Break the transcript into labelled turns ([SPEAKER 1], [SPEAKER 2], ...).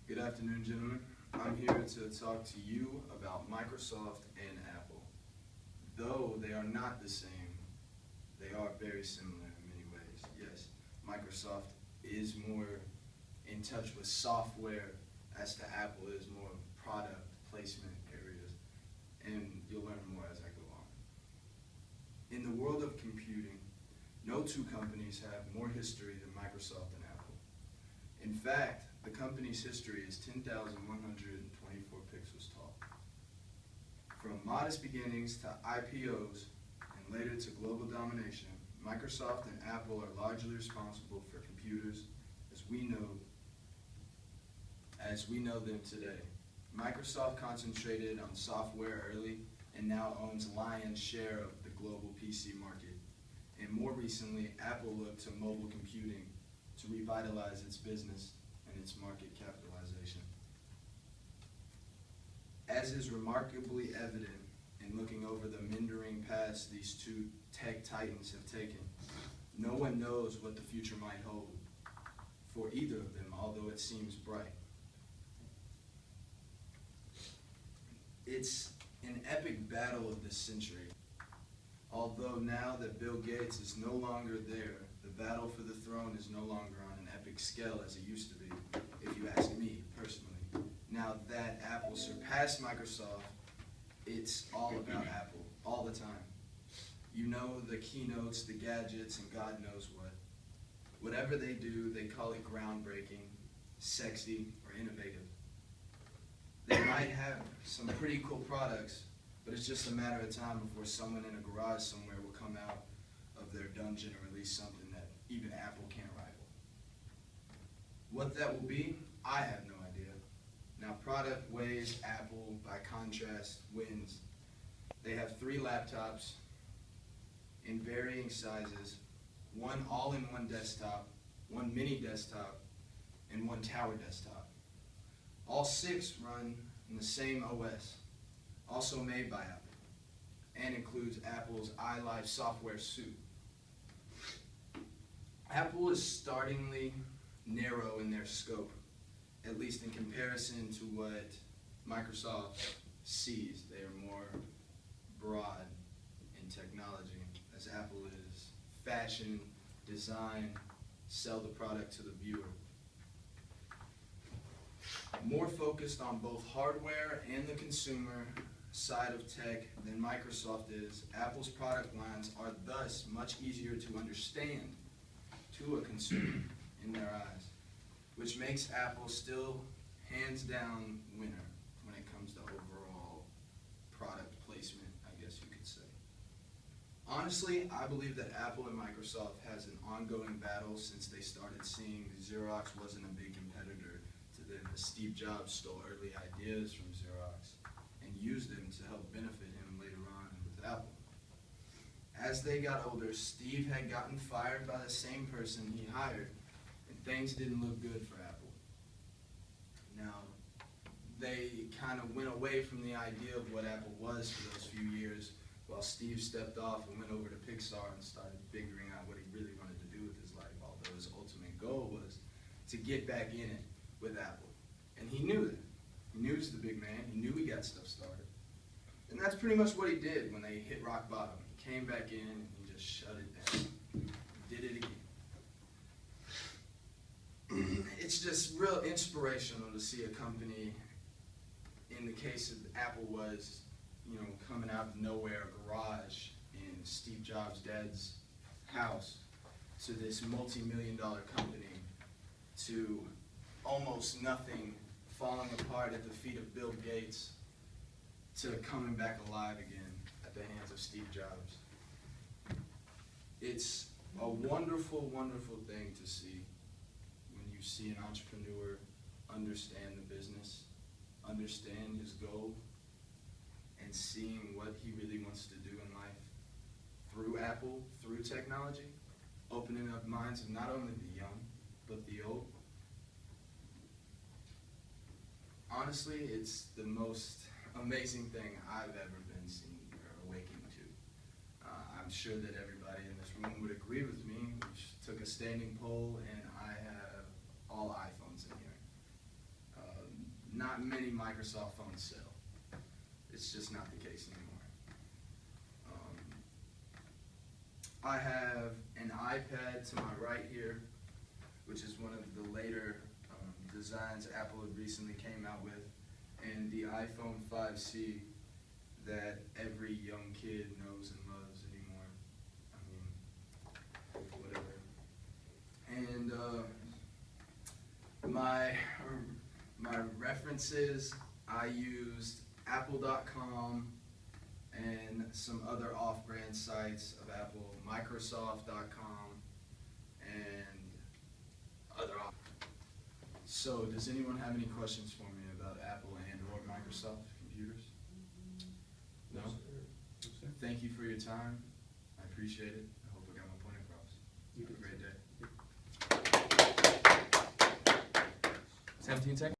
[SPEAKER 1] Good afternoon, gentlemen. I'm here to talk to you about Microsoft and Apple. Though they are not the same, they are very similar in many ways. Yes, Microsoft is more in touch with software as to Apple is more product placement areas, and you'll learn more as I go on. In the world of computing, no two companies have more history than Microsoft and Apple. In fact, the company's history is 10,124 pixels tall. From modest beginnings to IPOs and later to global domination, Microsoft and Apple are largely responsible for computers as we know them today. Microsoft concentrated on software early and now owns lion's share of the global PC market. And more recently, Apple looked to mobile computing to revitalize its business and its market capitalization. As is remarkably evident in looking over the meandering paths these two tech titans have taken, no one knows what the future might hold for either of them, although it seems bright. It's an epic battle of this century. Although now that Bill Gates is no longer there, the battle for the throne is no longer on an epic scale as it used to be, if you ask me personally. Now that Apple surpassed Microsoft, it's all about Apple, all the time. You know the keynotes, the gadgets, and God knows what. Whatever they do, they call it groundbreaking, sexy, or innovative. They might have some pretty cool products, but it's just a matter of time before someone in a garage somewhere will come out of their dungeon and release something that even Apple can't rival. What that will be, I have no idea. Now, product ways, Apple, by contrast, wins. They have 3 laptops in varying sizes, one all-in-one desktop, one mini desktop, and one tower desktop. All 6 run in the same OS, also made by Apple, and includes Apple's iLife software suite. Apple is startlingly narrow in their scope, at least in comparison to what Microsoft sees. They are more broad in technology, as Apple is fashion, design, sell the product to the viewer. More focused on both hardware and the consumer side of tech than Microsoft is, Apple's product lines are thus much easier to understand to a consumer in their eyes, which makes Apple still hands down winner when it comes to overall product placement, I guess you could say. Honestly, I believe that Apple and Microsoft has an ongoing battle since they started seeing Xerox wasn't a big competitor to them, as Steve Jobs stole early ideas from Xerox and used them to help benefit him later on with Apple. As they got older, Steve had gotten fired by the same person he hired, and things didn't look good for Apple. Now, they kind of went away from the idea of what Apple was for those few years, while Steve stepped off and went over to Pixar and started figuring out what he really wanted to do with his life, although his ultimate goal was to get back in it with Apple. And he knew that. He knew he was the big man. He knew he got stuff started. And that's pretty much what he did when they hit rock bottom. He came back in and he just shut it down. He did it again. It's just real inspirational to see a company, in the case of Apple was, coming out of nowhere, a garage in Steve Jobs' dad's house, to this multi-million-dollar company, to almost nothing, falling apart at the feet of Bill Gates, to coming back alive again at the hands of Steve Jobs. It's a wonderful, wonderful thing to see when you see an entrepreneur understand the business, understand his goal, and seeing what he really wants to do in life through Apple, through technology, opening up minds of not only the young, but the old. Honestly, it's the most amazing thing I've ever been seen or awakened to. I'm sure that everybody in this room would agree with me. We took a standing poll, and I have all iPhones in here. not many Microsoft phones sell. It's just not the case anymore. I have an iPad to my right here, which is one of the later designs Apple had recently came out with, and the iPhone 5C that every young kid knows and loves anymore. I mean, whatever. And my references, I used Apple.com and some other off-brand sites of Apple, Microsoft.com, and other off. So, does anyone have any questions for me about Apple and or Microsoft computers? No? Thank you for your time. I appreciate it. I hope I got my point across. Have a great day. 17 seconds.